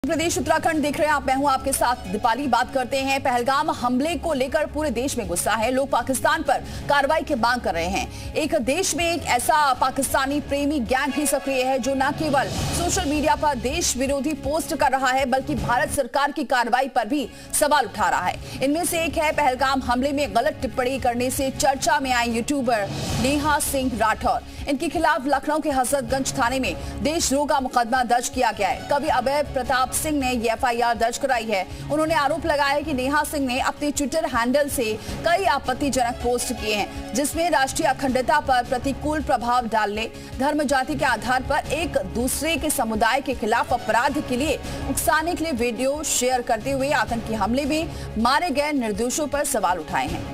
प्रदेश उत्तराखंड देख रहे हैं आप। मैं हूं आपके साथ दीपाली। बात करते हैं पहलगाम हमले को लेकर। पूरे देश में गुस्सा है। लोग पाकिस्तान पर कार्रवाई की मांग कर रहे हैं। एक देश में एक ऐसा पाकिस्तानी प्रेमी गैंग भी सक्रिय है जो न केवल सोशल मीडिया पर देश विरोधी पोस्ट कर रहा है बल्कि भारत सरकार की कार्रवाई पर भी सवाल उठा रहा है। इनमें से एक है पहलगाम हमले में गलत टिप्पणी करने से चर्चा में आई यूट्यूबर नेहा सिंह राठौर। इनके खिलाफ लखनऊ के हजरतगंज थाने में देशद्रोह का मुकदमा दर्ज किया गया है। कवि अभय प्रताप सिंह ने ये एफआईआर दर्ज कराई है। उन्होंने आरोप लगाया है कि नेहा सिंह ने अपने ट्विटर हैंडल से कई आपत्तिजनक पोस्ट किए हैं जिसमें राष्ट्रीय अखंडता पर प्रतिकूल प्रभाव डालने, धर्म जाति के आधार पर एक दूसरे के समुदाय के खिलाफ अपराध के लिए उकसाने के लिए वीडियो शेयर करते हुए आतंकी हमले में मारे गए निर्दोषों पर सवाल उठाए हैं।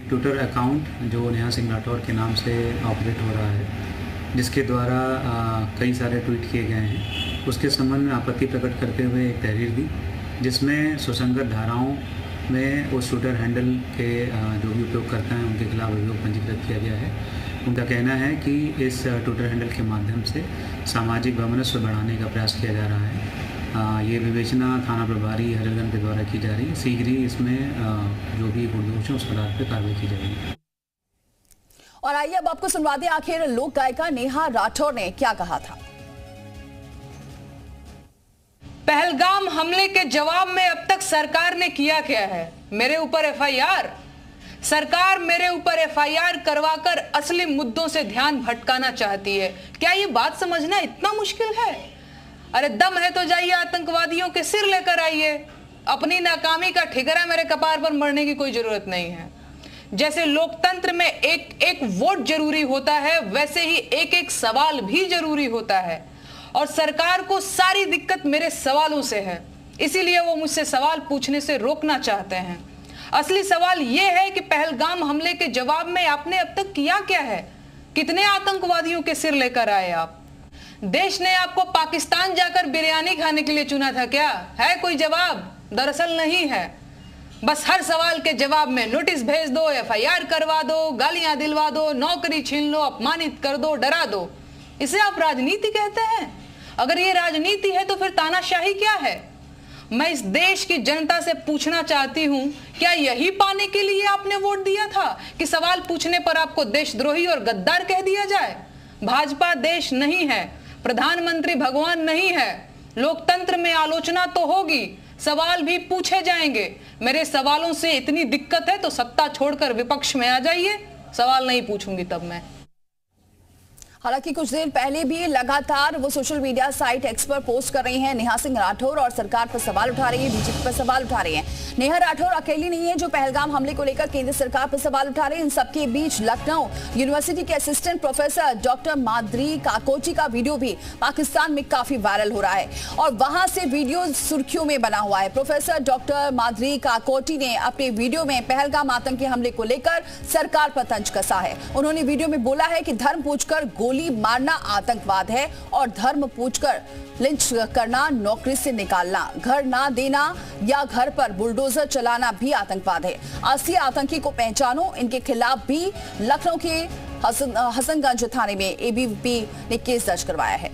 ट्विटर अकाउंट जो नेहा सिंह राठौर के नाम से ऑपरेट हो रहा है, जिसके द्वारा कई सारे ट्वीट किए गए हैं, उसके संबंध में आपत्ति प्रकट करते हुए एक तहरीर दी जिसमें सुसंगत धाराओं में उस ट्विटर हैंडल के जो भी उपयोगकर्ता हैं उनके खिलाफ अभियोग पंजीकृत किया गया है। उनका कहना है कि इस ट्विटर हैंडल के माध्यम से सामाजिक वैमनस्य बढ़ाने का प्रयास किया जा रहा है। ये विवेचना थाना प्रभारी हजरतगंज के द्वारा की जा रही है। शीघ्र ही इसमें जो भी दोषी उस आधार पर कार्रवाई की जाएगी। और आइए अब आपको सुनवाते हैं आखिर लोक गायिका नेहा राठौर ने क्या कहा था। पहलगाम हमले के जवाब में अब तक सरकार ने किया क्या है? मेरे ऊपर एफआईआर। सरकार मेरे ऊपर एफआईआर करवाकर असली मुद्दों से ध्यान भटकाना चाहती है। क्या ये बात समझना इतना मुश्किल है? अरे दम है तो जाइए आतंकवादियों के सिर लेकर आइए। अपनी नाकामी का ठिकरा मेरे कपार पर मरने की कोई जरूरत नहीं है। जैसे लोकतंत्र में एक एक वोट जरूरी होता है, वैसे ही एक एक सवाल भी जरूरी होता है। और सरकार को सारी दिक्कत मेरे सवालों से है, इसीलिए वो मुझसे सवाल पूछने से रोकना चाहते हैं। असली सवाल ये है कि पहलगाम हमले के जवाब में आपने अब तक किया क्या है? कितने आतंकवादियों के सिर लेकर आए आप? देश ने आपको पाकिस्तान जाकर बिरयानी खाने के लिए चुना था क्या? है कोई जवाब? दरअसल नहीं है। बस हर सवाल के जवाब में नोटिस भेज दो, एफआईआर करवा दो, गालियां दिलवा दो, नौकरी छीन लो, अपमानित कर दो, डरा दो। इसे आप राजनीति कहते हैं? अगर ये राजनीति है तो फिर तानाशाही क्या है? मैं इस देश की जनता से पूछना चाहती हूं, क्या यही पाने के लिए आपने वोट दिया था कि सवाल पूछने पर आपको देशद्रोही और गद्दार कह दिया जाए? भाजपा देश नहीं है, प्रधानमंत्री भगवान नहीं है। लोकतंत्र में आलोचना तो होगी, सवाल भी पूछे जाएंगे। मेरे सवालों से इतनी दिक्कत है तो सत्ता छोड़कर विपक्ष में आ जाइए, सवाल नहीं पूछूंगी तब मैं। हालांकि कुछ देर पहले भी लगातार वो सोशल मीडिया साइट एक्स पर पोस्ट कर रही हैं नेहा सिंह राठौर और सरकार पर सवाल उठा रही है, बीजेपी पर सवाल उठा रही हैं। नेहा राठौर अकेली नहीं है जो पहलगाम हमले को लेकर केंद्र सरकार पर सवाल उठा रहे हैं। इन सबके बीच लखनऊ यूनिवर्सिटी के assistant professor doctor Madri Kakoti का वीडियो भी पाकिस्तान में काफी वायरल हो रहा है और वहां से वीडियो सुर्खियों में बना हुआ है। प्रोफेसर डॉक्टर माद्री काकोटी ने अपने वीडियो में पहलगाम आतंकी हमले को लेकर सरकार पर तंज कसा है। उन्होंने वीडियो में बोला है कि धर्म पूछकर गोली मारना आतंकवाद है और धर्म पूछकर लिंच करना, नौकरी से निकालना, घर ना देना या घर पर बुलडोजर चलाना भी आतंकवाद है। असली आतंकी को पहचानो। इनके खिलाफ भी लखनऊ के हसनगंज थाने में एबीवीपी ने केस दर्ज करवाया है।